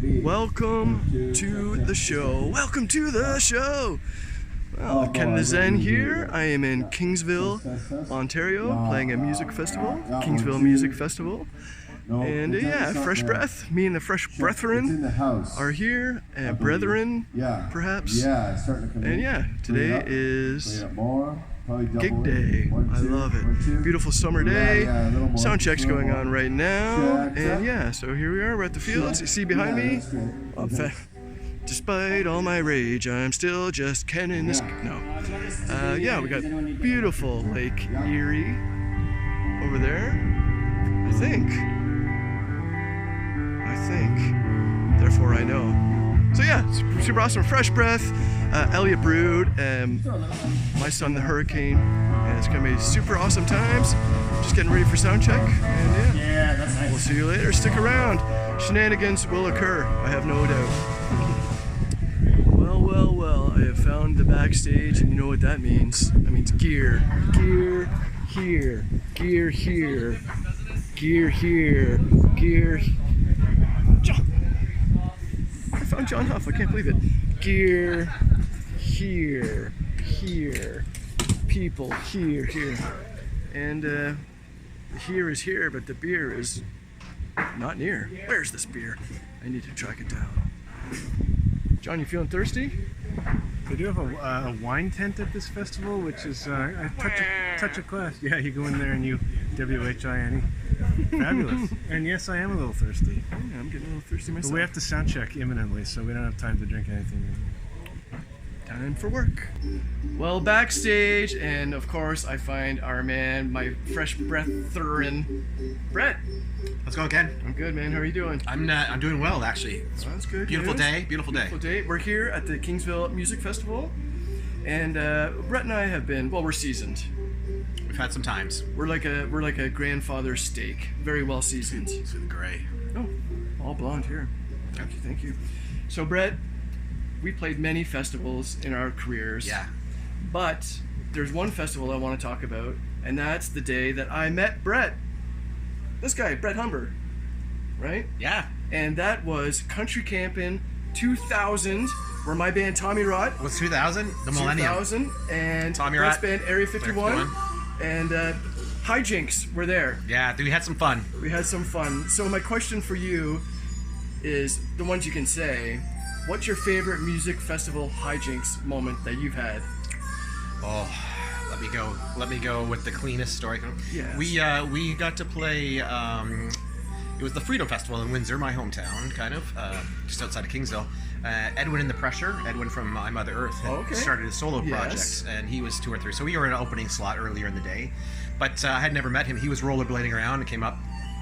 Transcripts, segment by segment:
Welcome to the show. Welcome to the show. Well, Ken the Zen here. I am in Kingsville, Ontario, playing a music festival, Kingsville Music Festival. And yeah, Fresh Breath. Me and the Fresh Brethren are here. Brethren, perhaps. And yeah, today is gig day. I love it. Beautiful summer day. Sound check's going on right now. And yeah, so here we are. We're at the fields. You see behind me? Despite all my rage, I'm still just Ken in this. No. Yeah, we got beautiful Lake Erie over there. I think. Therefore, I know. So yeah, super awesome. Fresh Breath, Elliot Brood, my son the Hurricane, and it's gonna be super awesome times. Just getting ready for sound check, and yeah, that's nice. We'll see you later. Stick around. Shenanigans will occur, I have no doubt. Well, I have found the backstage, and you know what that means. That means gear. Gear here. Gear here. Gear here. Gear. I found John Huff, I can't believe it. Gear here. People here. And here is here, but the beer is not near. Where's this beer? I need to track it down. John, you feeling thirsty? They do have a wine tent at this festival, which is a touch of class. Yeah, you go in there and you WHINE. Fabulous. And yes, I am a little thirsty. Yeah, I'm getting a little thirsty myself. But we have to sound check imminently, so we don't have time to drink anything. Time for work. Well, backstage, and of course, I find our man, my Fresh Brethren, Brett. How's it going, Ken? I'm good, man. How are you doing? I'm doing well, actually. Sounds good. Beautiful day. Beautiful day. We're here at the Kingsville Music Festival, and Brett and I have been. Well, we're seasoned. We've had some times. We're like a grandfather's steak, very well seasoned. It's with the gray. Oh, all blonde here. Thank you. So, Brett, we played many festivals in our careers. Yeah. But there's one festival I want to talk about, and that's the day that I met Brett. This guy, Brett Humber, right? Yeah. And that was Country Campin' 2000, where my band Tommy Rot was 2000, the Millennium. 2000, and Tommy Brett's Rot band Area 51, and Hijinks were there. Yeah, we had some fun. So my question for you is the ones you can say. What's your favorite music festival hijinks moment that you've had? Oh, let me go with the cleanest story. Yes. We got to play. It was the Freedom Festival in Windsor, my hometown, kind of just outside of Kingsville. Edwin in the Pressure. Edwin from My Mother Earth had started a solo project, and he was 2 or 3. So we were in an opening slot earlier in the day, but I had never met him. He was rollerblading around and came up.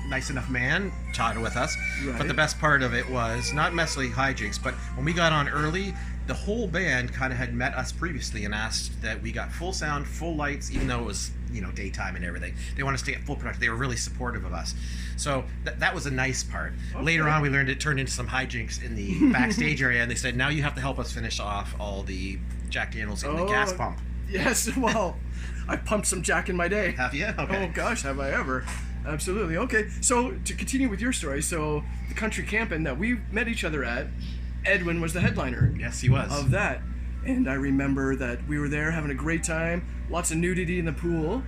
Nice enough man, chatted with us. Right. But the best part of it was not mostly hijinks, but when we got on early, the whole band kind of had met us previously and asked that we got full sound, full lights, even though it was daytime and everything. They wanted us to get full production. They were really supportive of us. So that was a nice part. Okay. Later on, we learned it turned into some hijinks in the backstage area, and they said, now you have to help us finish off all the Jack Daniels in the gas pump. Yes, well, I pumped some Jack in my day. Have you? Okay. Oh gosh, have I ever. Absolutely. Okay, so to continue with your story, so the Country Campin' that we met each other at, Edwin was the headliner. Yes, he was. Of that. And I remember that we were there having a great time, lots of nudity in the pool,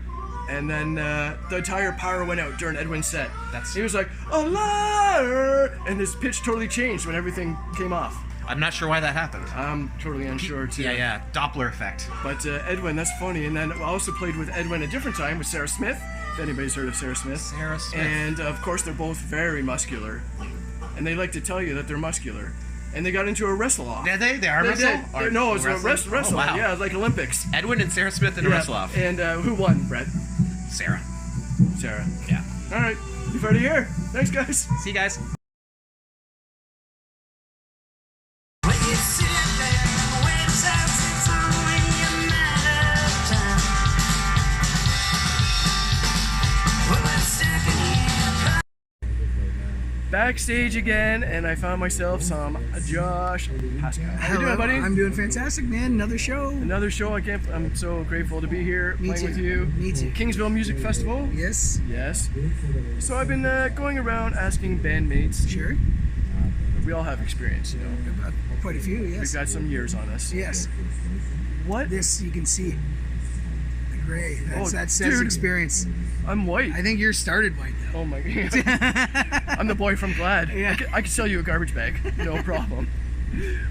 and then the entire power went out during Edwin's set. He was like, a liar! And his pitch totally changed when everything came off. I'm not sure why that happened. I'm totally unsure too. Yeah, Doppler effect. But Edwin, that's funny. And then I also played with Edwin a different time with Sarah Smith. If anybody's heard of Sarah Smith. And of course, they're both very muscular, and they like to tell you that they're muscular. And they got into a wrestle-off. Did they arm wrestle? No, it was a wrestle. Oh, wow. Yeah, like Olympics. Edwin and Sarah Smith in a wrestle-off. And who won, Brett? Sarah. Yeah. All right, you've heard it here. Thanks, guys. See you guys. Backstage again, and I found myself some Josh Pascal. How you doing, buddy? I'm doing fantastic, man. Another show. I'm so grateful to be here Me playing too. with you. Me too. Kingsville Music Festival. Yes. So I've been going around asking bandmates. Sure. we all have experience, you know. Quite a few, yes. We've got some years on us. Yes. What? This you can see. The gray. That's dude, experience. I'm white. I think yours started white though. Oh my god. I'm the boy from Glad. Yeah. I could sell you a garbage bag, no problem.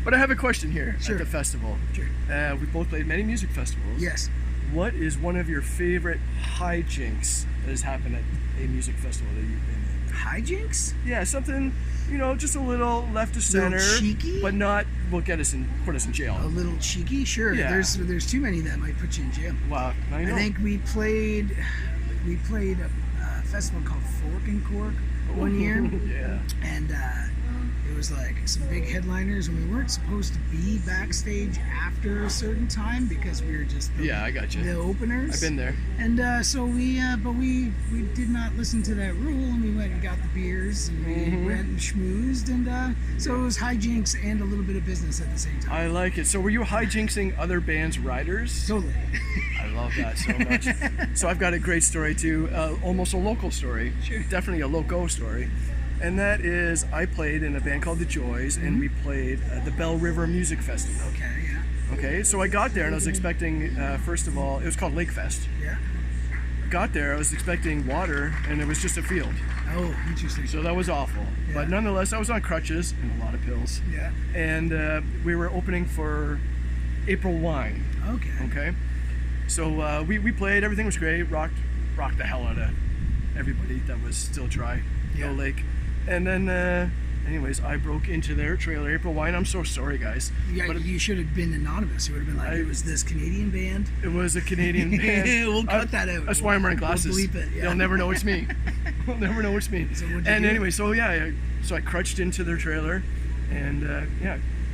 But I have a question here Sure. at the festival. Sure. We both played many music festivals. Yes. What is one of your favorite hijinks that has happened at a music festival that you've been in? Hijinks? Yeah, something, you know, just a little left of center, cheeky? but not will put us in jail. A little cheeky? Sure. Yeah. There's too many that might put you in jail. Wow, I know. I think we played a festival called Fork and Cork one year. Yeah. And it was like some big headliners, and we weren't supposed to be backstage after a certain time because we were just I got you. the openers. I've been there. And so we did not listen to that rule, and we went and got the beers, and we went and schmoozed, and so it was hijinks and a little bit of business at the same time. I like it. So were you hijinksing other bands' riders? Totally. I love that so much. So I've got a great story too, almost a local story, definitely a loco story. And that is, I played in a band called The Joys, and we played at the Bell River Music Festival. Okay, yeah. Okay, so I got there and I was expecting, first of all, it was called Lake Fest. Yeah. Got there, I was expecting water, and it was just a field. Oh, interesting. So that was awful. Yeah. But nonetheless, I was on crutches and a lot of pills. Yeah. And we were opening for April Wine. Okay. Okay, so we played. Everything was great. Rocked the hell out of everybody that was still dry. Yeah. No lake. And then, anyways, I broke into their trailer. April Wine. I'm so sorry, guys. Yeah, But you should have been anonymous. You would have been like, it was this Canadian band. it was a Canadian band. We'll cut that out. That's why I'm wearing glasses. We'll bleep it. Yeah. They'll never know it's me. They'll never know it's me. So what'd you And do? anyway, so yeah, so I crutched into their trailer, and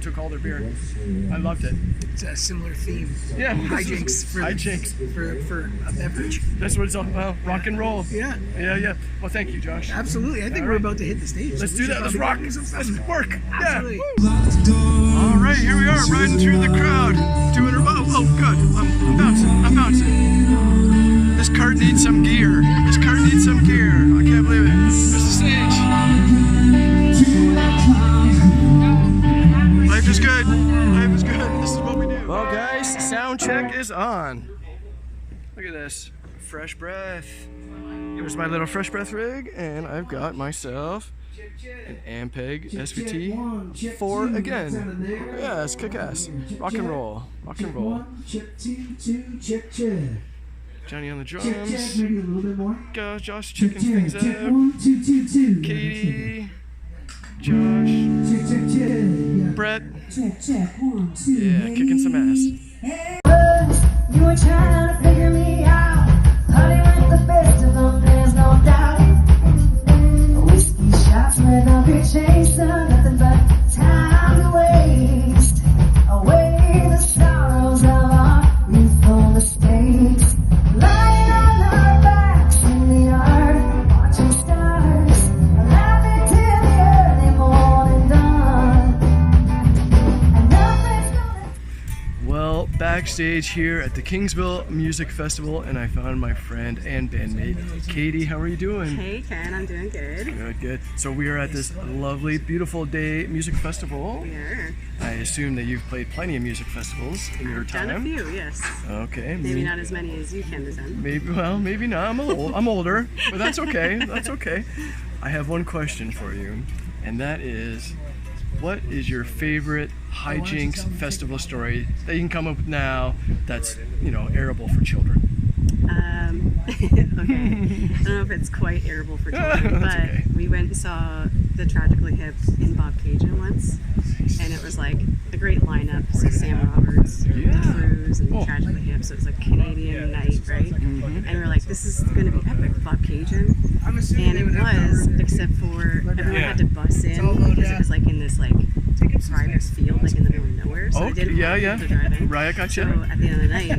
took all their beer. I loved it. It's a similar theme. Yeah. Hijinks for a beverage. That's what it's all about. Rock and roll. Yeah. Yeah. Well, thank you, Josh. Absolutely. I think All we're right. about to hit the stage. Let's so do we that. should Let's probably rock. do some Let's fun. work. Absolutely. Yeah. All right, here we are, riding through the crowd, doing our. Oh, good. I'm bouncing. This cart needs some gear. I can't believe it. There's the stage. Life is good. This is what we do. Well, guys, sound check is on. Look at this. Fresh breath. Here's my little fresh breath rig, and I've got myself an Ampeg SVT 4 again. Yes, kick-ass. Rock and roll. Johnny on the drums. Go, Josh checking things out. Katie. Josh. Brett. Yeah, kicking some ass. You were trying to figure me out. Honey, with the festival, there's no doubt. Whiskey shots with a big chaser, nothing but time to waste. Away the sorrows of our youthful mistakes. Lying on our backs in the yard, watching stars, laughing till the early morning dawn. And nothing's gonna. Well, backstage here at the Kingsville Music Festival, and I found my friend and bandmate, Katie. How are you doing? Hey Ken, I'm doing good. Good. So we are at this lovely, beautiful day music festival. Yeah. I assume that you've played plenty of music festivals in your time. Done a few, yes. Okay. Maybe not as many as you can design. Maybe not. I'm older, but that's okay. That's okay. I have one question for you, and that is, what is your favorite hijinks festival story that you can come up with now that's, airable for children? Okay. I don't know if it's quite airable for children, but okay. we went and saw the Tragically Hip in Bob Cajun once, and it was like a great lineup. So Sam Roberts, The Cruise, and Tragically Hip. So it was like Canadian night, right? And we were like, this is going to be epic, Bob Cajun. And it was, except for everyone had to bus in because it was like in this like private field, like in the middle of nowhere. So they didn't want people to drive in. Right, I got you. So at the end of the night,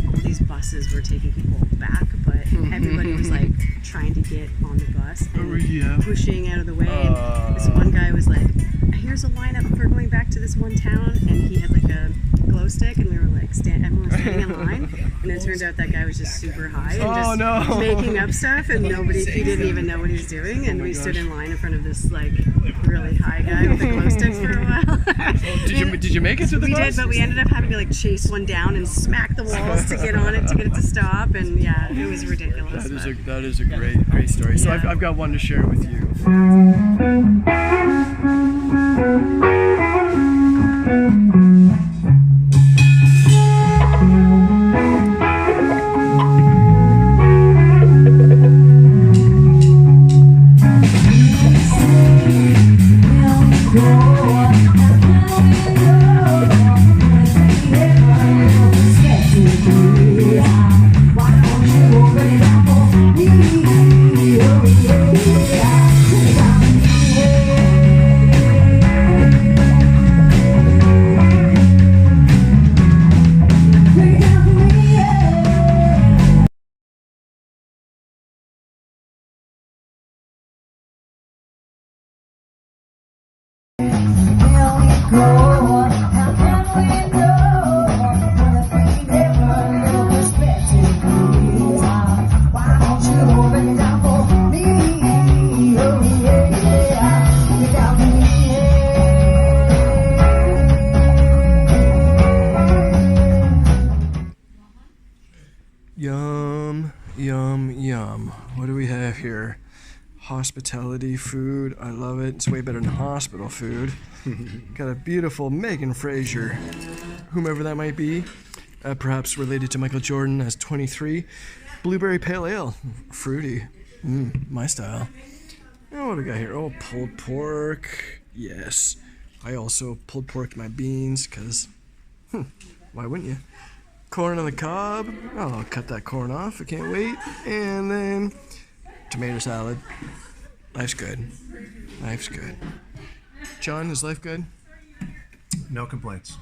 all these buses were taking people back, but everybody was like trying to get on the bus and Yeah. pushing out of the way. And this one guy was like, here's a lineup for going back to this one town, and he had like a glow stick, and we were like, everyone was standing in line, and it turned out that guy was just super high and just making up stuff, and he didn't even know what he was doing, and we stood in line in front of this like really high guy with a glow stick for a while. Did you make it to the bus? We did, but we ended up having to like chase one down and smack the walls to get on it to get it to stop, and yeah, it was ridiculous. That is a great story. So I've got one to share with you. Yum. What do we have here? Hospitality food. I love it. It's way better than hospital food. Got a beautiful Megan Fraser, whomever that might be, perhaps related to Michael Jordan, as 23. Blueberry pale ale. Fruity. My style. Oh, what do we got here? Oh, pulled pork. Yes. I also pulled pork my beans, because, why wouldn't you? Corn on the cob. Oh, I'll cut that corn off. I can't wait. And then tomato salad. Life's good. Life's good. John, is life good? No complaints.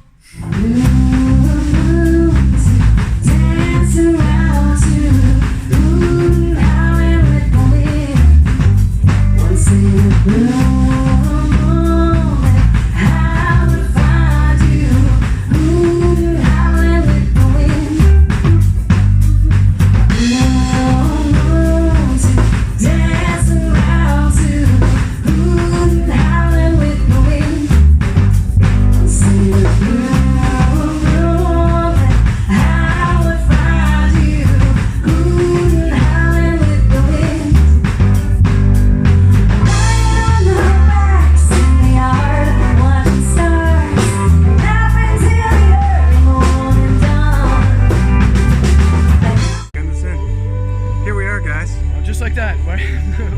Like that.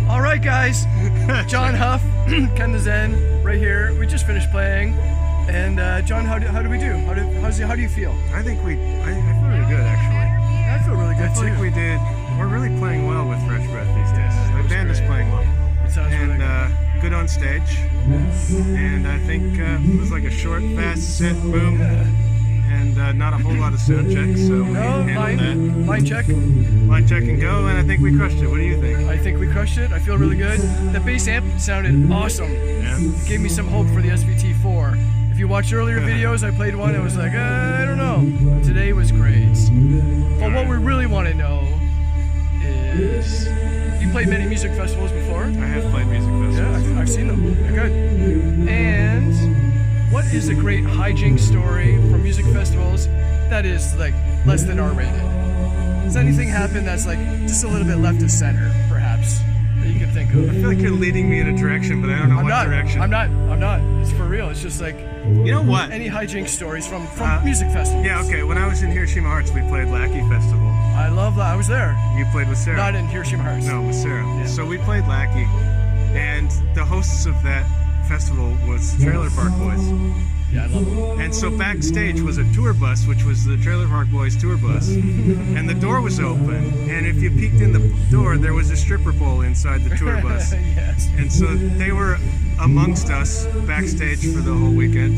All right, guys. John Huff, Ken the Zen, right here. We just finished playing, and John, how do we do? How do you feel? I think I feel really good, actually. I feel really good too. I think we're really playing well with Fresh Breath these days. The band is playing well. It sounds really good. Good on stage, and I think it was like a short, fast set, boom. And not a whole lot of sound checks, so we handled that. Line check and go, and I think we crushed it. What do you think? I think we crushed it. I feel really good. The bass amp sounded awesome. Yeah. It gave me some hope for the SVT4. If you watched earlier videos, I played one, I was like, I don't know. But today was great. But what we really want to know is, you played many music festivals before? I have played music festivals. Yeah, I've seen them. They're good. And what is a great hijinks story from music festivals that is like less than R-rated? Does anything happen that's like just a little bit left of center, perhaps, that you can think of? I feel like you're leading me in a direction, but I don't know what direction. I'm not. It's for real. It's just like, you know what? Any hijinks stories from music festivals. Yeah, okay. When I was in Hiroshima Hearts, we played Lackey Festival. I love that. I was there. You played with Sarah. Not in Hiroshima Hearts. No, with Sarah. Yeah. So we played Lackey, and the hosts of that festival was Trailer Park Boys. Yeah, I love them. And so backstage was a tour bus, which was the Trailer Park Boys tour bus. And the door was open, and if you peeked in the door, there was a stripper pole inside the tour bus. Yes. And so they were amongst us backstage for the whole weekend.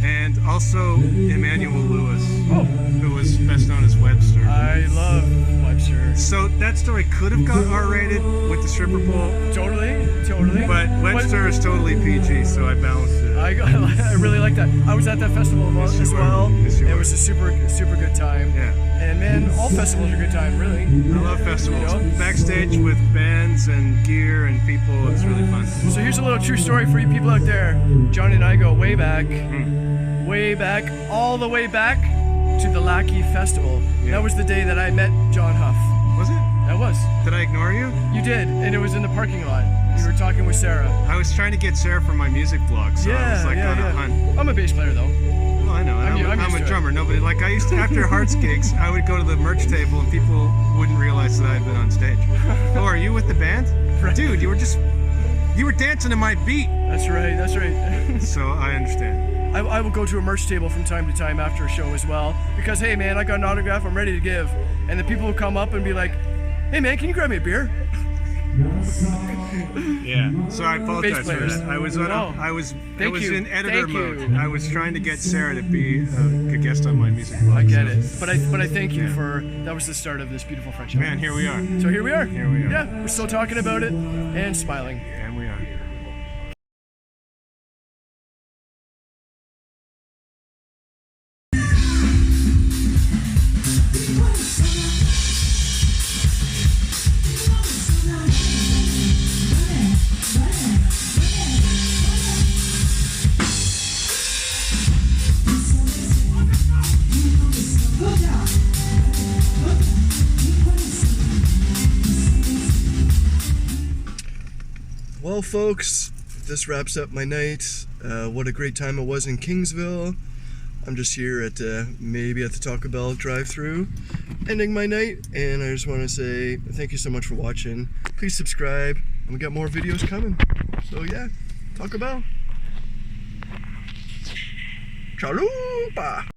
And also Emmanuel Lewis, who was best known as Webster. I love Webster. I'm sure. So that story could have got R-rated with the stripper pole. Totally. But Webster is totally PG, so I balanced it. I really like that. I was at that festival as well. Yes, you It were. was a super good time. Yeah. And man, all festivals are a good time, really. I love festivals. You know? Backstage with bands and gear and people, it's really fun. So here's a little true story for you people out there. John and I go way back, all the way back to the Lackey Festival. Yeah. That was the day that I met John Huff. Was it? That was. Did I ignore you? You did, and it was in the parking lot. You were talking with Sarah. I was trying to get Sarah for my music blog, so I was like on a hunt. I'm a bass player though. Well, I know. I'm I'm used a to it. drummer. Nobody like I used to after Hearts gigs, I would go to the merch table and people wouldn't realize that I'd been on stage. Oh, are you with the band? Right. Dude, you were dancing to my beat. That's right. So I understand. I will go to a merch table from time to time after a show as well, because hey man, I got an autograph I'm ready to give, and the people will come up and be like, hey man, can you grab me a beer? Yeah. So I apologize for players. that. I was Thank you. in editor Thank mode. you. I was trying to get Sarah to be a guest on my music blog. I get so- it, but I thank you for that was the start of this beautiful friendship. Man, here we are. So here we are. Here we are. Yeah, we're still talking about it and smiling. And we are. Well, folks, this wraps up my night. What a great time it was in Kingsville. I'm just here at maybe at the Taco Bell drive-thru, ending my night, and I just want to say thank you so much for watching. Please subscribe, and we got more videos coming. So yeah, Taco Bell. Chalupa!